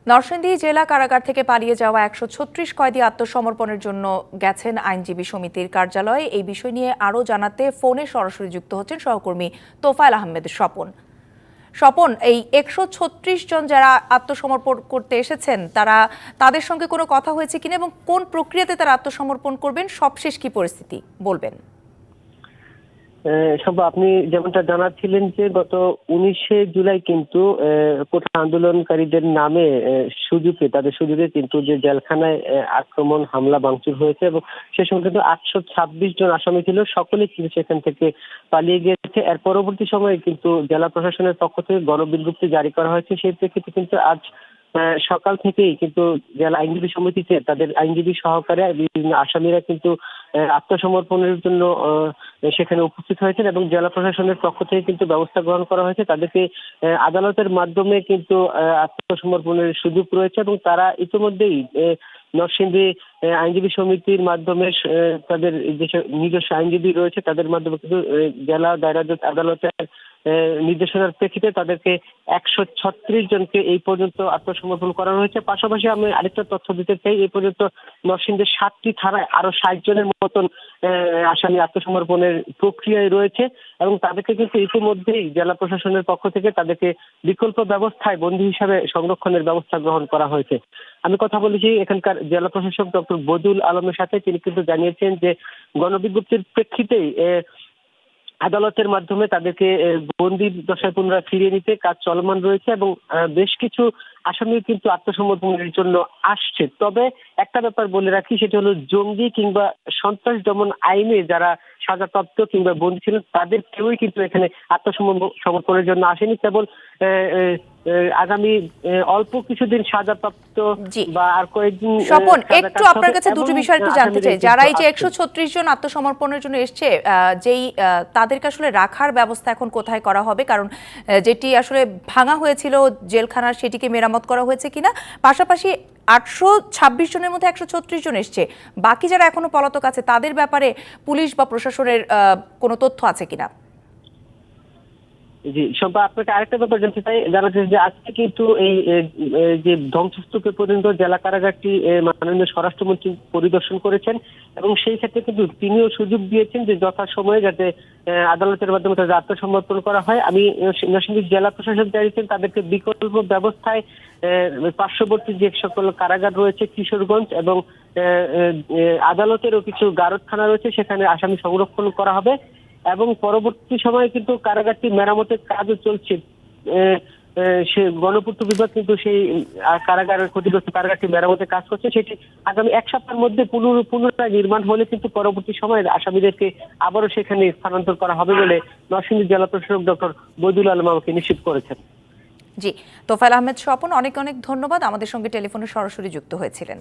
নরসিংদী জেলা কারাগার থেকে পালিয়ে যাওয়া ১৩৬ কয়েদি আত্মসমর্পণের জন্য গেছেন আইনজীবী সমিতির কার্যালয়ে। এই বিষয় নিয়ে আরও জানাতে ফোনে সরাসরি যুক্ত হচ্ছেন সহকর্মী তোফায়েল আহমেদ স্বপন। স্বপন, এই ১৩৬ জন যারা আত্মসমর্পণ করতে এসেছেন তাদের সঙ্গে কোনো কথা হয়েছে কিনা এবং কোন প্রক্রিয়াতে তারা আত্মসমর্পণ করবেন, সবশেষ কি পরিস্থিতি বলবেন? আপনি যেমনটা জানাচ্ছিলেন যে গত 19শে জুলাই কিন্তু কোঠা আন্দোলনকারীদের নামে তাদের সুযোগে কিন্তু যে জেলখানায় আক্রমণ হামলা ভাঙচুর হয়েছে এবং সে সময় কিন্তু 826 জন আসামি ছিল, সকলেই কিন্তু সেখান থেকে পালিয়ে গিয়েছে। এর পরবর্তী সময়ে কিন্তু জেলা প্রশাসনের পক্ষ থেকে গণবিজ্ঞপ্তি জারি করা হয়েছে। সেই প্রেক্ষিতে কিন্তু আজ সকাল থেকেই কিন্তু জেলা আইনজীবী সমিতিতে তাদের আইনজীবী সহকারে বিভিন্ন আসামিরা কিন্তু আত্মসমর্পণের জন্য সেখানে উপস্থিত হয়েছেন এবং জেলা প্রশাসনের পক্ষ থেকে কিন্তু ব্যবস্থা গ্রহণ করা হয়েছে। তাদেরকে আদালতের মাধ্যমে কিন্তু আত্মসমর্পণের সুযোগ রয়েছে এবং তারা ইতিমধ্যেই নরসিংদী আইনজীবী সমিতির মাধ্যমে তাদের যে নিজস্ব আইনজীবী রয়েছে তাদের মাধ্যমে কিন্তু জেলা দায়রা জজ আদালতের নির্দেশনার প্রেক্ষিতে তাদেরকে ১৩৬ জনকে এই পর্যন্ত আত্মসমর্পণ করা হয়েছে। পাশাপাশি আমি আরেকটা তথ্য দিতে চাই, এই পর্যন্ত নরসিংদীর ৭টি থানায় আরো ৬০ জনের মতন আসামি আত্মসমর্পণের প্রক্রিয়ায় রয়েছে এবং তাদেরকে কিন্তু ইতিমধ্যেই জেলা প্রশাসনের পক্ষ থেকে তাদেরকে বিকল্প ব্যবস্থায় বন্দী হিসাবে সংরক্ষণের ব্যবস্থা গ্রহণ করা হয়েছে। আমি কথা বলেছি এখানকার জেলা প্রশাসক ডক্টর বদিউল আলমের সাথে। তিনি কিন্তু জানিয়েছেন যে গণবিজ্ঞপ্তির প্রেক্ষিতেই আদালতের মাধ্যমে তাদেরকে বন্দি দশায় পুনরায় ফিরিয়ে নিতে কাজ চলমান রয়েছে এবং বেশ কিছু আসামি কিন্তু আত্মসমর্পণের জন্য আসছে। তবে একটা ব্যাপার বলে রাখি, সেটা হলো জঙ্গি কিংবা সন্ত্রাস দমন আইনে যারা সাজাপ্রাপ্ত কিংবা বন্দী ছিলেন তাদের কেউই কিন্তু এখানে আত্মসমর্পণের জন্য আসেনি। কেবল আগামী অল্প কিছুদিন সাজাপ্রাপ্ত বা আর কয়েকদিন। স্বপন, একটু আপনার কাছে দুটো বিষয় একটু জানতে চাই। যারা এই যে ১৩৬ জন আত্মসমর্পণের জন্য এসছে, তাদেরকে আসলে রাখার ব্যবস্থা এখন কোথায় করা হবে? কারণ যেটি আসলে ভাঙা হয়েছিল জেলখানার, সেটিকে মেরামত করা হয়েছে কিনা? পাশাপাশি ৮২৬ জনের মধ্যে ১৩৬ জন এসছে, বাকি যারা এখনো পলাতক আছে তাদের ব্যাপারে পুলিশ বা প্রশাসনের কোনো তথ্য আছে কিনা? জি শম্পা, আপনাকে আরেকটা ব্যাপার জানাতে যে আজকে কিন্তু এই যে ধ্বংসস্তূপে পরিণত জেলা কারাগারটি মাননীয় স্বরাষ্ট্রমন্ত্রী পরিদর্শন করেছেন এবং সেই ক্ষেত্রে কিন্তু তিনিও সুযোগ দিয়েছেন যে যথাসময়ে যাতে আদালতের মাধ্যমে তাদের আত্মসমর্পণ করা হয়। আমি নরসিংদী জেলা প্রশাসক জানিয়েছেন তাদেরকে বিকল্প ব্যবস্থায় পার্শ্ববর্তী যে সকল কারাগার রয়েছে কিশোরগঞ্জ এবং আদালতেরও কিছু গারদখানা রয়েছে, সেখানে আসামি সংরক্ষণ করা হবে এবং পরবর্তী সময়ে কিন্তু কারাগারটি মেরামতের কাজও চলছে। সে গণপূর্ত বিভাগ কিন্তু সেই ক্ষতিগ্রস্ত কারাগারটি মেরামতের কাজ করছে। সেটি আগামী এক সপ্তাহের মধ্যে পুনরায় নির্মাণ হলে কিন্তু পরবর্তী সময়ে আসামিদেরকে আবারও সেখানে স্থানান্তর করা হবে বলে নরসিংদী জেলা প্রশাসক ডক্টর বদিউল আলম আমাকে নিশ্চিত করেছেন। জি, তোফায়েল আহমেদ স্বপন, অনেক অনেক ধন্যবাদ। আমাদের সঙ্গে টেলিফোনে সরাসরি যুক্ত হয়েছিলেন।